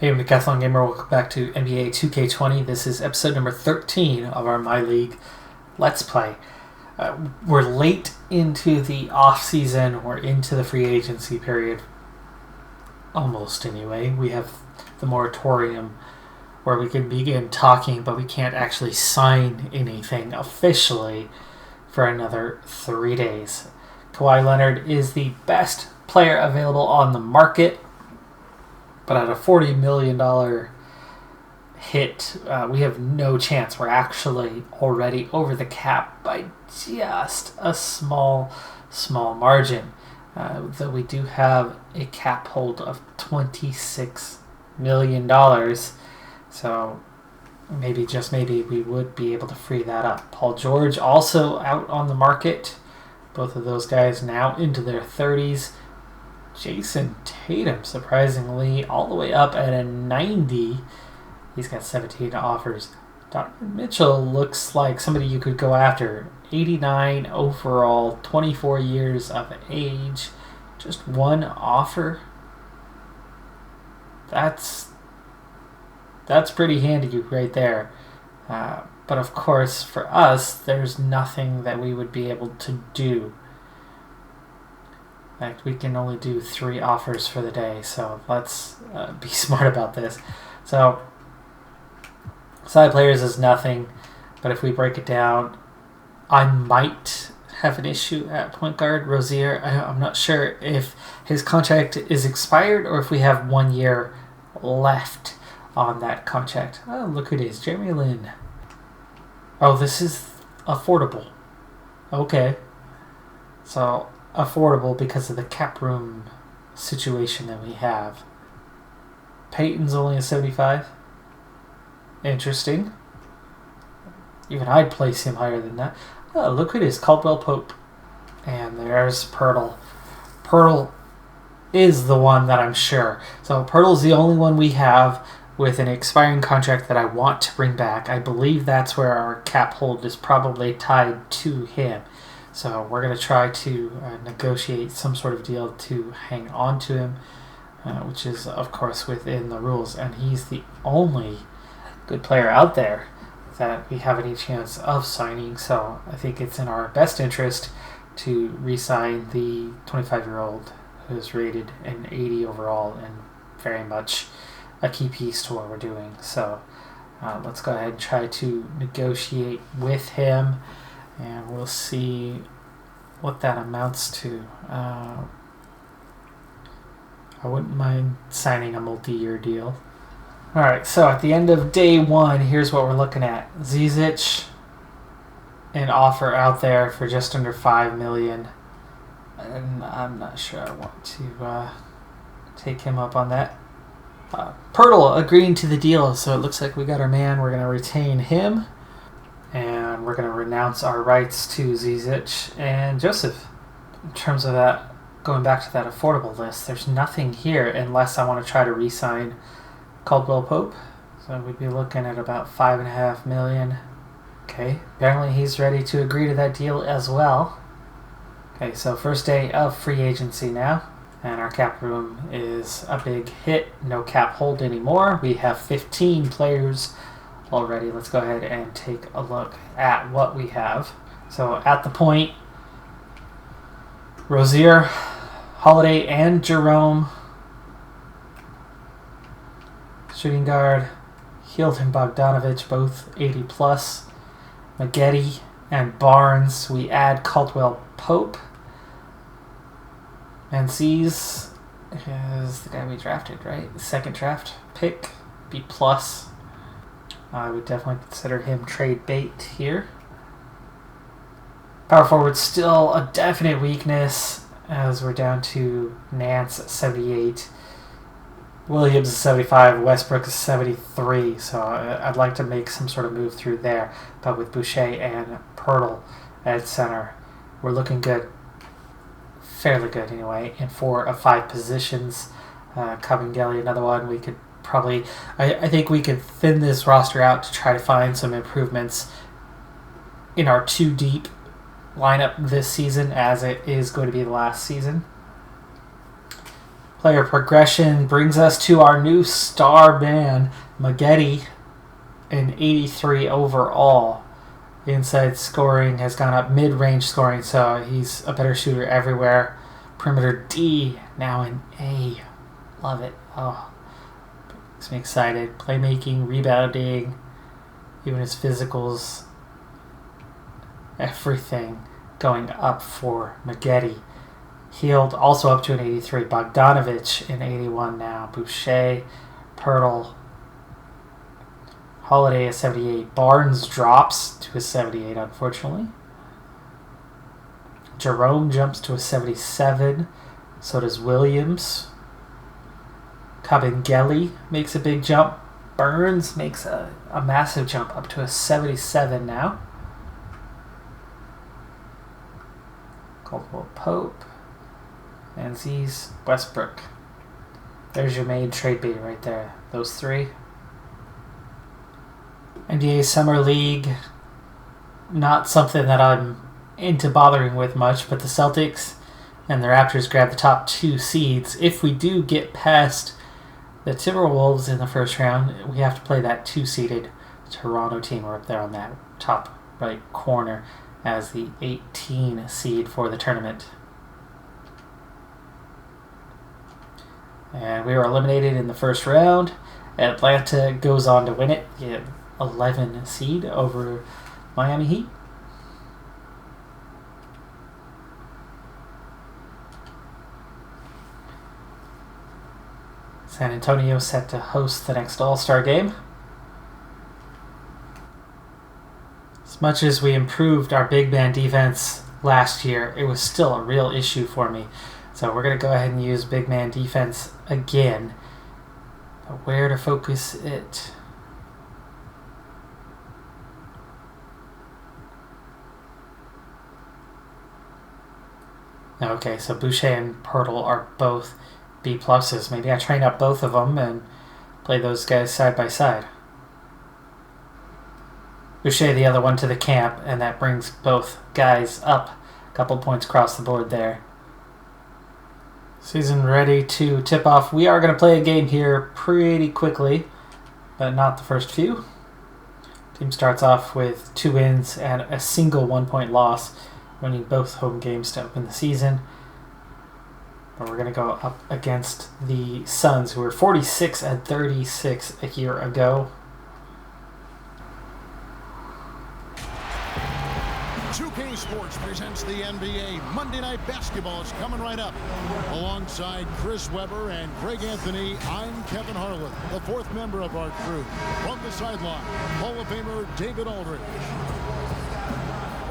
Hey, I'm Decathlon Gamer. Welcome back to NBA 2K20. This is episode number 13 of our MyLeague Let's Play. We're late into the off-season. We're into the free agency period. Almost, anyway. We have the moratorium where we can begin talking, but we can't actually sign anything officially for another 3 days. Kawhi Leonard is the best player available on the market. But at a $40 million hit, we have no chance. We're actually already over the cap by just a small margin. Though we do have a cap hold of $26 million. So maybe, just maybe, we would be able to free that up. Paul George also out on the market. Both of those guys now into their 30s. Jason Tatum, surprisingly, all the way up at a 90. He's got 17 offers. Donovan Mitchell looks like somebody you could go after. 89 overall, 24 years of age. Just one offer. That's pretty handy right there. But of course, for us, there's nothing that we would be able to do. In fact, we can only do 3 offers for the day, so let's be smart about this. So, side players is nothing, but if we break it down, I might have an issue at point guard. Rozier, I'm not sure if his contract is expired or if we have 1 year left on that contract. Oh, look who it is, Jeremy Lin. Oh, this is affordable. Okay. So, affordable because of the cap room situation that we have. Peyton's only a 75. Interesting. Even I'd place him higher than that. Oh, look at his Caldwell Pope. And there's Pirtle. Pirtle is the one that I'm sure. So Pirtle's the only one we have with an expiring contract that I want to bring back. I believe that's where our cap hold is probably tied to him. So we're going to try to negotiate some sort of deal to hang on to him, which is, of course, within the rules. And he's the only good player out there that we have any chance of signing. So I think it's in our best interest to re-sign the 25-year-old who's rated an 80 overall and very much a key piece to what we're doing. So let's go ahead and try to negotiate with him. And we'll see what that amounts to. I wouldn't mind signing a multi-year deal. Alright, so at the end of day 1, here's what we're looking at. Zizic, an offer out there for just under $5 million. And I'm not sure I want to take him up on that. Pirtle agreeing to the deal, so it looks like we got our man. We're going to retain him. And we're going to renounce our rights to Zizic and Joseph. In terms of that, going back to that affordable list, there's nothing here unless I want to try to re-sign Caldwell Pope. So we'd be looking at about $5.5 million. Okay, apparently he's ready to agree to that deal as well. Okay, so first day of free agency now. And our cap room is a big hit. No cap hold anymore. We have 15 players already. Let's go ahead and take a look at what we have. So at the point, Rozier, Holiday, and Jerome. Shooting guard, Hield and Bogdanovich, both 80 plus. Maggette and Barnes. We add Caldwell Pope. Manzies is the guy we drafted, right? The second draft pick, B plus. I would definitely consider him trade bait here. Power forward still a definite weakness as we're down to Nance at 78. Williams is 75. Westbrook is 73. So I'd like to make some sort of move through there. But with Boucher and Pirtle at center, we're looking good. Fairly good anyway. In 4 of 5 positions. Kabengele, another one we could probably, I think we could thin this roster out to try to find some improvements in our 2 deep lineup this season, as it is going to be the last season. Player progression brings us to our new star man, Maggette, in 83 overall. Inside scoring has gone up, mid-range scoring, so he's a better shooter everywhere. Perimeter D, now in A. Love it. Oh, makes me excited. Playmaking, rebounding, even his physicals, everything going up for Maggette. Healed also up to an 83. Bogdanovich in 81 now. Boucher, Pirtle, Holiday a 78. Barnes drops to a 78, unfortunately. Jerome jumps to a 77. So does Williams. Kabengele makes a big jump. Burns makes a massive jump up to a 77 now. Caldwell Pope. Manzies, Westbrook. There's your main trade bait right there. Those three. NBA Summer League. Not something that I'm into bothering with much, but the Celtics and the Raptors grab the top 2 seeds. If we do get past the Timberwolves in the first round, we have to play that 2-seeded Toronto team. We're up there on that top right corner as the 18 seed for the tournament. And we were eliminated in the first round. Atlanta goes on to win it. 11 seed over Miami Heat. San Antonio set to host the next All-Star game. As much as we improved our big man defense last year, it was still a real issue for me. So we're going to go ahead and use big man defense again. But where to focus it? Okay, so Boucher and Pirtle are both B+. Maybe I train up both of them and play those guys side by side. Boucher the other one to the camp, and that brings both guys up a couple points across the board there. Season ready to tip off. We are going to play a game here pretty quickly, but not the first few. Team starts off with 2 wins and a single 1-point loss, winning both home games to open the season. But we're going to go up against the Suns, who were 46-36 a year ago. 2K Sports presents the NBA. Monday Night Basketball is coming right up. Alongside Chris Webber and Greg Anthony, I'm Kevin Harlan, the 4th member of our crew. From the sideline, Hall of Famer David Aldridge.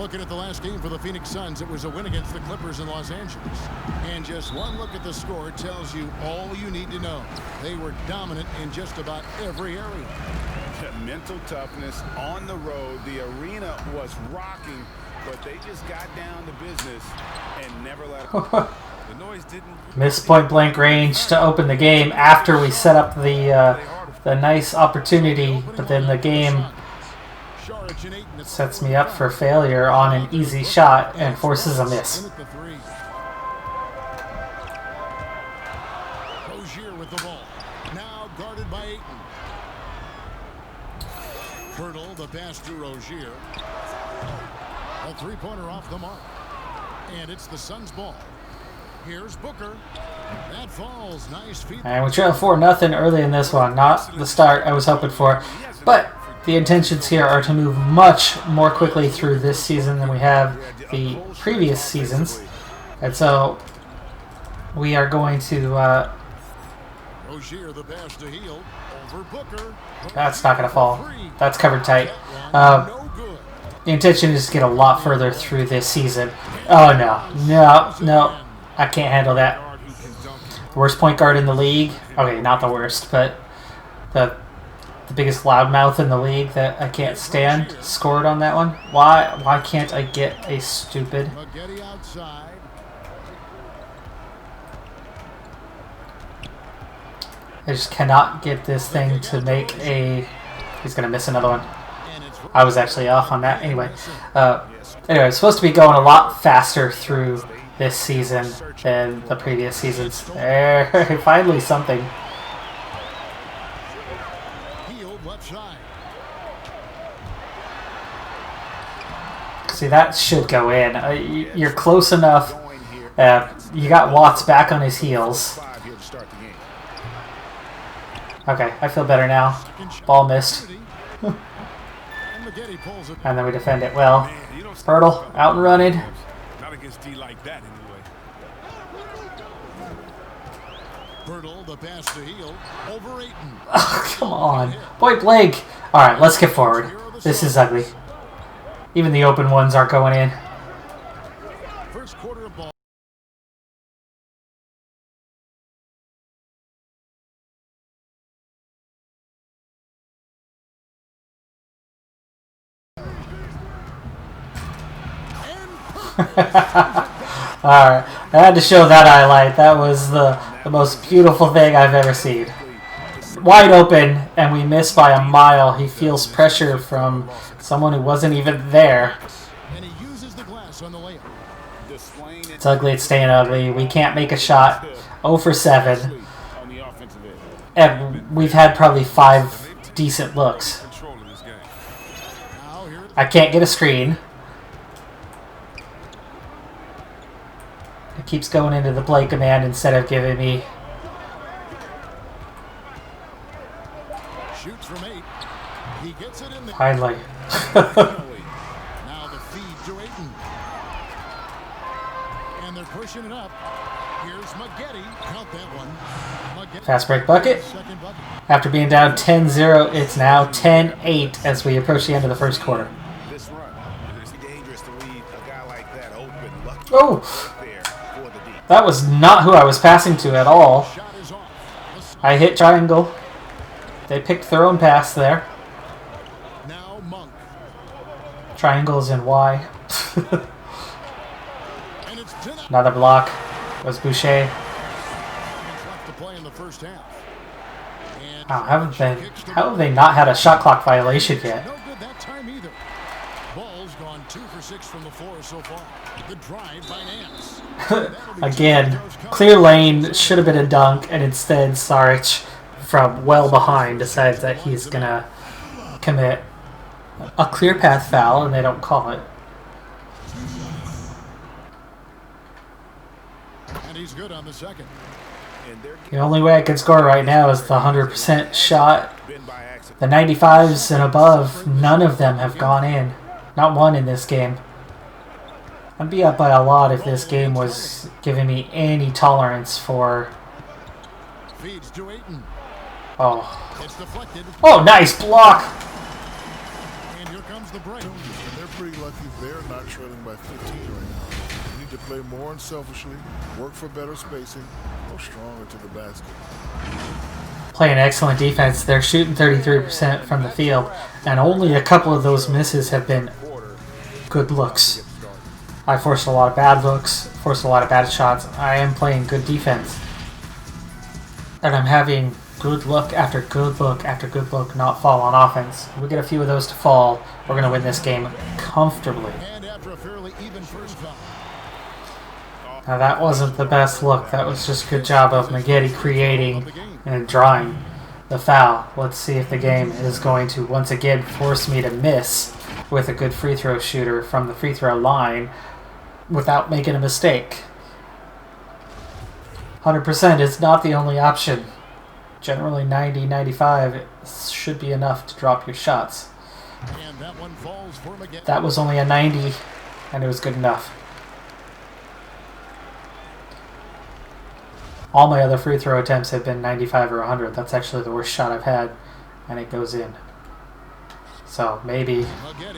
Looking at the last game for the Phoenix Suns, it was a win against the Clippers in Los Angeles. And just one look at the score tells you all you need to know. They were dominant in just about every area. The mental toughness on the road. The arena was rocking, but they just got down to business and never let it. The noise didn't miss point blank range to open the game after we set up the nice opportunity, but then the game sets me up for failure on an easy shot and forces a miss. Rozier with the ball. Now guarded by Ayton. Pirtle, the pass to Rozier. A 3-pointer off the mark. And it's the Suns' ball. Here's Booker. That falls. Nice feed. And we trail 4-0 early in this one. Not the start I was hoping for. But the intentions here are to move much more quickly through this season than we have the previous seasons. And so we are going to... Rozier, the pass to Hield. Over Booker. That's not going to fall. That's covered tight. The intention is to get a lot further through this season. Oh, no. I can't handle that. Worst point guard in the league. Okay, not the worst, but the biggest loudmouth in the league that I can't stand scored on that one. Why can't I get a stupid... I just cannot get this thing to make a... He's going to miss another one. I was actually off on that. Anyway, it's supposed to be going a lot faster through this season than the previous seasons. There, finally something. Healed left side. See, that should go in. You're close enough. You got Watts back on his heels. Okay, I feel better now. Ball missed. And then we defend it well. Hurdle, out and running. Not against D like that anyway. Hurdle, the pass to Heel. Over Ayton. Oh, come on. Point blank. Alright, let's get forward. This is ugly. Even the open ones aren't going in. First quarter of ball. Alright, I had to show that highlight. That was the most beautiful thing I've ever seen. Wide open, and we miss by a mile. He feels pressure from someone who wasn't even there. And he uses the glass on the layup. It's ugly, it's staying ugly. We can't make a shot. 0 for 7. And we've had probably 5 decent looks. I can't get a screen. It keeps going into the play command instead of giving me... Shoots from 8. He gets it in there. Finally. Now the feed to Ayton. And they're pushing it up. Here's Maggette. Count that one. Maggette. Fast break bucket. Second bucket. After being down 10-0, it's now 10-8 as we approach the end of the first quarter. This run, it's dangerous to leave a guy like that open. Lucky Oh! there for the deep. That was not who I was passing to at all. Shot is off. I hit triangle. They picked their own pass there. Now Monk. Triangles and Y. And it's to that. Another block was Boucher. Left to play in the first half. And Wow, how have they not had a shot clock violation yet? no good that time either. Ball's gone 2 for 6 from the floor so far. The drive by Nance. Again, clear lane, should have been a dunk, and instead Saric from well behind decides that he's going to commit a clear path foul, and they don't call it. And he's good on the second. And they're The only way I can score right now is the 100% shot. been by accident. The 95s and above, none of them have gone in. Not one in this game. I'd be up by a lot if this game was giving me any tolerance for... Feeds to Ayton. Oh, It's deflected. oh, nice block! And here comes the break. And they're pretty lucky they're not trailing by 15 right now. You need to play more unselfishly, work for better spacing, go stronger to the basket. Playing excellent defense. They're shooting 33% from the field, and only a couple of those misses have been good looks. I forced a lot of bad looks, forced a lot of bad shots. I am playing good defense. And I'm having good look after good look after good look not fall on offense. If we get a few of those to fall, we're going to win this game comfortably. And after a fairly even first foul. Now that wasn't the best look. That was just a good job of Maggette creating and drawing the foul. Let's see if the game is going to once again force me to miss with a good free throw shooter from the free throw line without making a mistake. 100% is not the only option. Generally 90, 95 should be enough to drop your shots. And that one falls for Maggette. That was only a 90 and it was good enough. All my other free throw attempts have been 95 or 100. That's actually the worst shot I've had, and it goes in. So maybe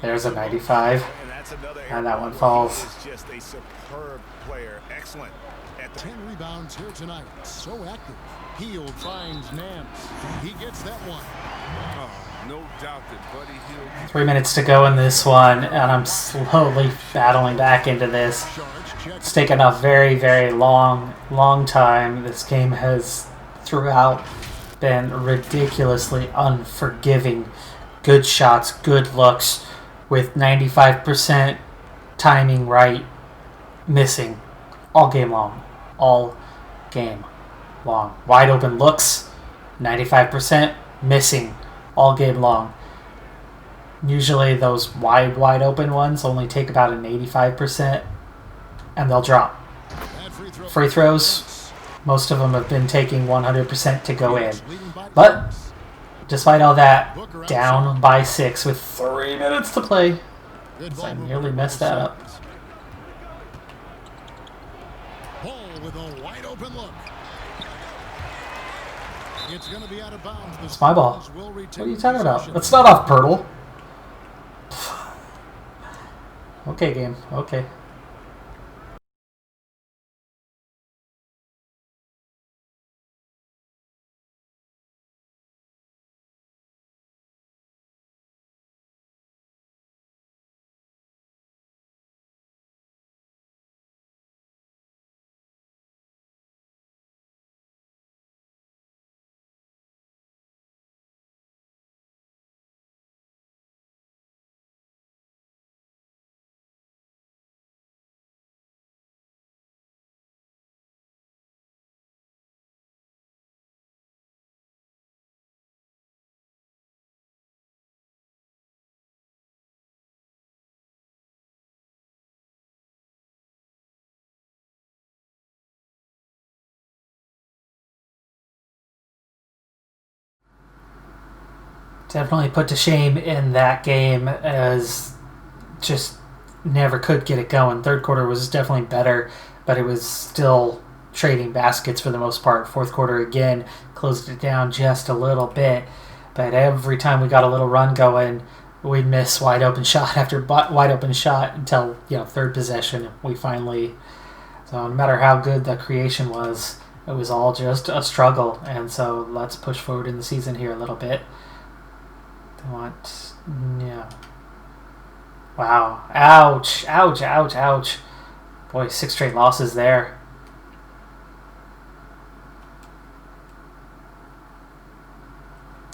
there's a 95, And that's another and that one area falls. where he is just a superb player. Excellent at the 10 rebounds here tonight. So active. Heel finds Nance. He gets that one. Oh, no doubt that Buddy Hield 3 minutes to go in this one, and I'm slowly battling back into this. Sharks check. It's taken a very, very long time. This game has throughout been ridiculously unforgiving. Good shots, good looks, with 95% timing right, missing all game long. All game long. Wide open looks, 95% missing all game long. Usually those wide open ones only take about an 85%, and they'll drop. Free throws, most of them have been taking 100% to go in. But despite all that, down by 6 with 3 minutes to play. I nearly messed that up. With a wide open look. It's going to be out of bounds. It's my ball. What are you talking about? That's not off Pirtle. Okay, game. Okay. Definitely put to shame in that game, as just never could get it going. Third quarter was definitely better, but it was still trading baskets for the most part. Fourth quarter, again, closed it down just a little bit, but every time we got a little run going, we'd miss wide open shot after wide open shot until, third possession. We finally, so no matter how good the creation was, it was all just a struggle. And so let's push forward in the season here a little bit. Wow. Ouch. Ouch, ouch, ouch. Boy, 6 straight losses there.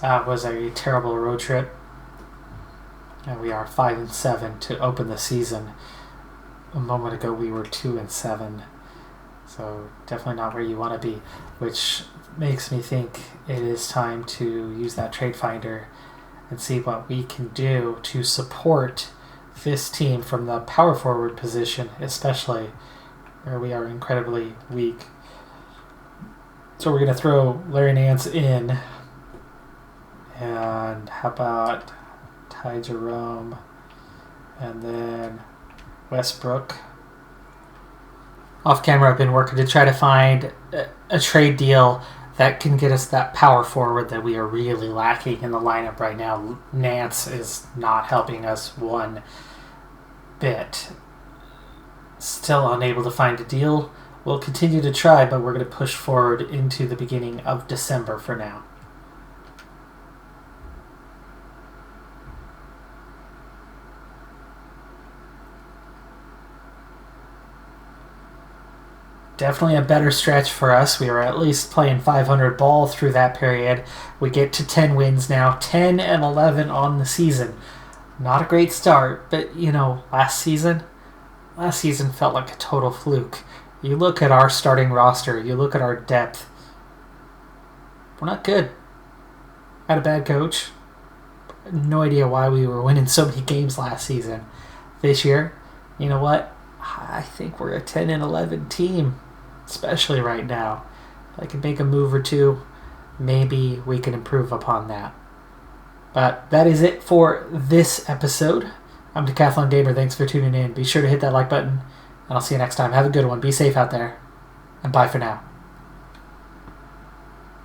That was a terrible road trip. And we are 5-7 to open the season. A moment ago we were 2-7. So definitely not where you want to be, which makes me think it is time to use that trade finder and see what we can do to support this team from the power forward position, especially where we are incredibly weak. So we're going to throw Larry Nance in. And how about Ty Jerome? And then Westbrook. Off camera, I've been working to try to find a trade deal that can get us that power forward that we are really lacking in the lineup right now. Nance is not helping us one bit. Still unable to find a deal. We'll continue to try, but we're going to push forward into the beginning of December for now. Definitely a better stretch for us. We were at least playing 500 ball through that period. We get to 10 wins now, 10-11 on the season. Not a great start, but last season felt like a total fluke. You look at our starting roster, you look at our depth. We're not good. Had a bad coach. No idea why we were winning so many games last season. This year, you know what? I think we're a 10-11 team. Especially right now. If I can make a move or two, maybe we can improve upon that. But that is it for this episode. I'm Decathlon Gamer. Thanks for tuning in. Be sure to hit that like button, and I'll see you next time. Have a good one. Be safe out there, and bye for now.